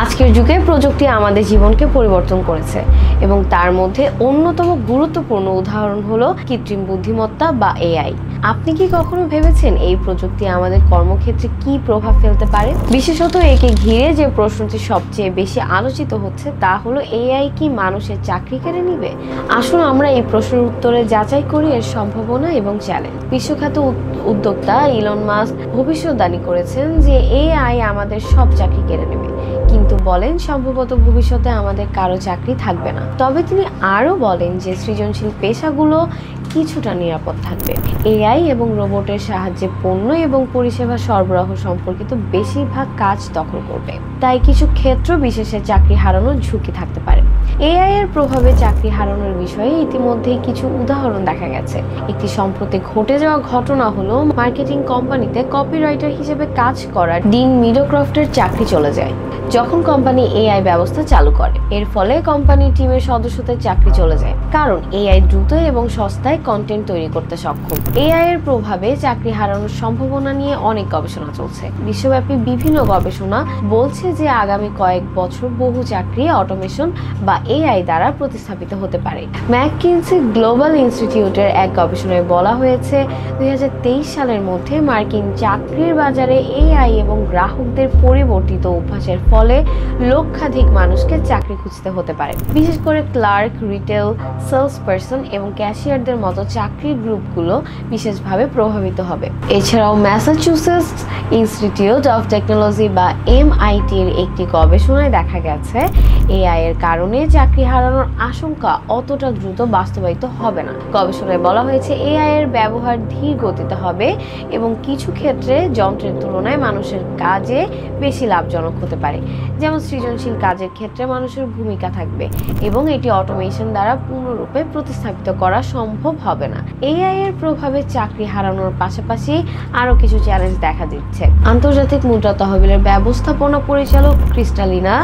আজকের যুগে প্রযুক্তি আমাদের জীবনকে পরিবর্তন করেছে এবং তার মধ্যে অন্যতম গুরুত্বপূর্ণ উদাহরণ হলো কৃত্রিম বুদ্ধিমত্তা বা এআই। আপনি কি কখনো ভেবেছেন এই প্রযুক্তি আমাদের কর্মক্ষেত্রে কি প্রভাব ফেলতে পারে? বিশেষত একে ঘিরে যে প্রশ্নটি সবচেয়ে বেশি আলোচিত হচ্ছে তা হলো এআই কি মানুষের চাকরি কেড়ে নিবে? আসুন আমরা এই প্রশ্নের উত্তরে যাচাই করি এর সম্ভাবনা এবং চ্যালেঞ্জ। বিশ্বখ্যাত উদ্যোক্তা ইলন মাস্ক ভবিষ্যদ্বাণী করেছেন যে এআই আমাদের সব চাকরি কেড়ে নেবে, কিন্তু বলেন সম্ভবত ভবিষ্যতে আমাদের কারো চাকরি থাকবে না। তবে তিনি আরও বলেন যে সৃজনশীল পেশাগুলো কিছুটা নিরাপদ থাকবে। এআই এবং রোবটের সাহায্যে পণ্য এবং পরিষেবা সরবরাহ সম্পর্কিত বেশিরভাগ কাজ দখল করবে, তাই কিছু ক্ষেত্র বিশেষে চাকরি হারানোর ঝুঁকি থাকতে পারে। এআই এর প্রভাবে চাকরি হারানোর বিষয়ে ইতিমধ্যেই কিছু উদাহরণ দেখা গেছে। একটি সম্প্রতি ঘটে যাওয়া ঘটনা হলো মার্কেটিং কোম্পানিতে কপিরাইটার হিসেবে কাজ করা ডিন মিডোক্রফটের চাকরি চলে যায় যখন কোম্পানি এআই ব্যবস্থা চালু করে। এর ফলে কোম্পানির টিমের সদস্যদের চাকরি চলে যায়, কারণ এআই দ্রুত এবং সস্তায় কন্টেন্ট তৈরি করতে সক্ষম। এআই এর প্রভাবে চাকরি হারানোর সম্ভাবনা নিয়ে অনেক গবেষণা চলছে। বিশ্বব্যাপী বিভিন্ন গবেষণা বলছে যে আগামী কয়েক বছর বহু চাকরি অটোমেশন বা এআই দ্বারা প্রতিস্থাপিত হতে পারে। ম্যাককিনসি গ্লোবাল ইনস্টিটিউটের এক গবেষণায় বলা হয়েছে 2023 সালের মধ্যে মার্কিন চাকরির বাজারে এআই এবং গ্রাহকদের পরিবর্তিত অভ্যাসের ফলে লক্ষাধিক মানুষকে চাকরি খুঁজতে হতে পারে। বিশেষ করে ক্লার্ক, রিটেল, সেলস পারসন এবং ক্যাশিয়ারদের মতো চাকরির গ্রুপগুলো বিশেষভাবে প্রভাবিত হবে। এছাড়াও ম্যাসাচুসেটস ইনস্টিটিউট অফ টেকনোলজি বা MIT এর একটি গবেষণায় দেখা গেছে এআই এর কারণে চাকরি হারানোর আশঙ্কা অতটা দ্রুত বাস্তবায়িত হবে না। গবেষণায় বলা হয়েছে এআই এর ব্যবহার ধীর গতিতে হবে এবং কিছু ক্ষেত্রে যন্ত্রের তুলনায় মানুষের কাজে বেশি লাভজনক হতে পারে, যেমন সৃজনশীল কাজের ক্ষেত্রে মানুষের ভূমিকা থাকবে এবং এটি অটোমেশন দ্বারা পূর্ণরূপে প্রতিস্থাপিত করা সম্ভব হবে না। এআই এর প্রভাবে চাকরি হারানোর পাশাপাশি আরো কিছু চ্যালেঞ্জ দেখা দিচ্ছে। আন্তর্জাতিক মুদ্রা তহবিলের ব্যবস্থাপনা পরিচালক ক্রিস্টালিনা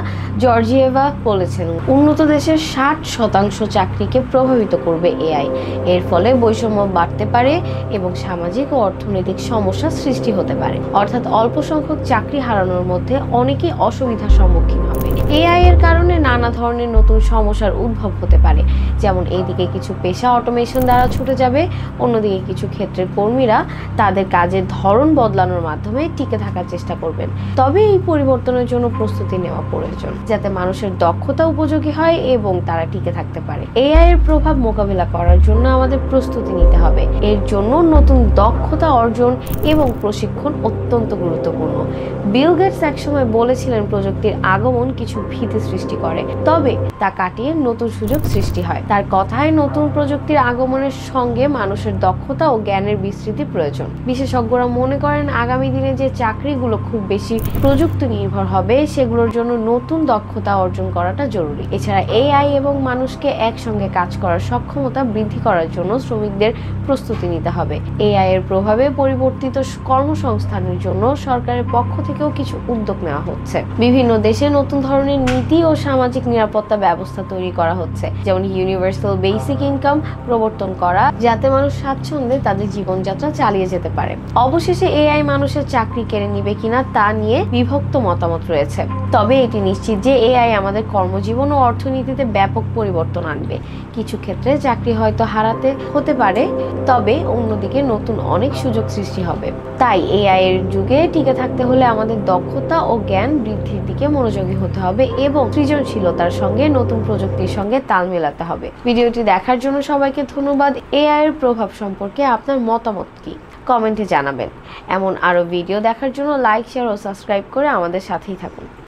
জর্জিয়েভা বলেছেন উন্নত দেশের 60% চাকরিকে প্রভাবিত করবে এআই। এর ফলে বৈষম্য বাড়তে পারে এবং সামাজিক ও অর্থনৈতিক সমস্যা সৃষ্টি হতে পারে। অর্থাৎ অল্প সংখ্যক চাকরি হারানোর মধ্যে অনেকেই অসুবিধার সম্মুখীন হবে। এআই এর কারণে নানা ধরনের নতুন সমস্যার উদ্ভব হতে পারে, যেমন এইদিকে কিছু পেশা অটোমেশন দ্বারা ছুটে যাবে, অন্যদিকে কিছু ক্ষেত্রে কর্মীরা তাদের কাজের ধরন বদলানোর মাধ্যমে টিকে থাকার চেষ্টা করবেন। তবে এই পরিবর্তনের জন্য প্রস্তুতি নেওয়া প্রয়োজন, যাতে মানুষের দক্ষতা উপযোগী হয় এবং তারা টিকে থাকতে পারে। এআই এর প্রভাব মোকাবিলা করার জন্য আমাদের প্রস্তুতি নিতে হবে। এর জন্য নতুন দক্ষতা অর্জন এবং প্রশিক্ষণ অত্যন্ত গুরুত্বপূর্ণ। বিল গেটস একসময় বলেছিলেন প্রযুক্তির আগমন কিছু ভীতি সৃষ্টি করে, তবে তা কাটিয়ে নতুন সুযোগ সৃষ্টি হয়। তার কথায় নতুন প্রযুক্তির আগমনের সঙ্গে মানুষের দক্ষতা ও জ্ঞানের বিস্তৃতি প্রয়োজন। বিশেষজ্ঞরা মনে করেন আগামী দিনে যে চাকরিগুলো খুব বেশি প্রযুক্তি নির্ভর হবে সেগুলোর জন্য নতুন দক্ষতা অর্জন করাটা জরুরি। এছাড়া এআই এবং মানুষকে একসঙ্গে কাজ করার সক্ষমতা বৃদ্ধি করার জন্য শ্রমিকদের প্রস্তুতি নিতে হবে। এআই এর প্রভাবে পরিবর্তিত কর্মসংস্থানের জন্য সরকারের পক্ষ থেকেও কিছু উদ্যোগ নেওয়া হচ্ছে। বিভিন্ন দেশে নতুন ধরনের নীতি ও সামাজিক নিরাপত্তা ব্যবস্থা তৈরি করা হচ্ছে, যেমন ইউনিভার্সাল বেসিক ইনকাম প্রবর্তন করা, যাতে মানুষ স্বাচ্ছন্দ্যে তাদের জীবনযাত্রা চালিয়ে যেতে পারে। অবশেষে এআই মানুষের চাকরি কেড়ে নিবে কিনা তা নিয়ে বিভক্ত মতামত রয়েছে, তবে এটি নিশ্চিত যে এআই আমাদের কর্মজীবন ও অর্থনীতিতে ব্যাপক পরিবর্তন আনবে। কিছু ক্ষেত্রে চাকরি হয়তো হারাতে হতে পারে, তবে অন্যদিকে নতুন অনেক সুযোগ সৃষ্টি হবে। তাই এআই এর যুগে টিকে থাকতে হলে আমাদের দক্ষতা ও জ্ঞান বৃদ্ধির দিকে মনোযোগী হতে হবে এবং সৃজনশীলতার সঙ্গে নতুন প্রযুক্তির সঙ্গে তাল মেলাতে হবে। ভিডিওটি দেখার জন্য সবাইকে ধন্যবাদ। এআই এর প্রভাব সম্পর্কে আপনার মতামত কি কমেন্টে জানাবেন। এমন আরো ভিডিও দেখার জন্য লাইক, শেয়ার ও সাবস্ক্রাইব করে আমাদের সাথেই থাকুন।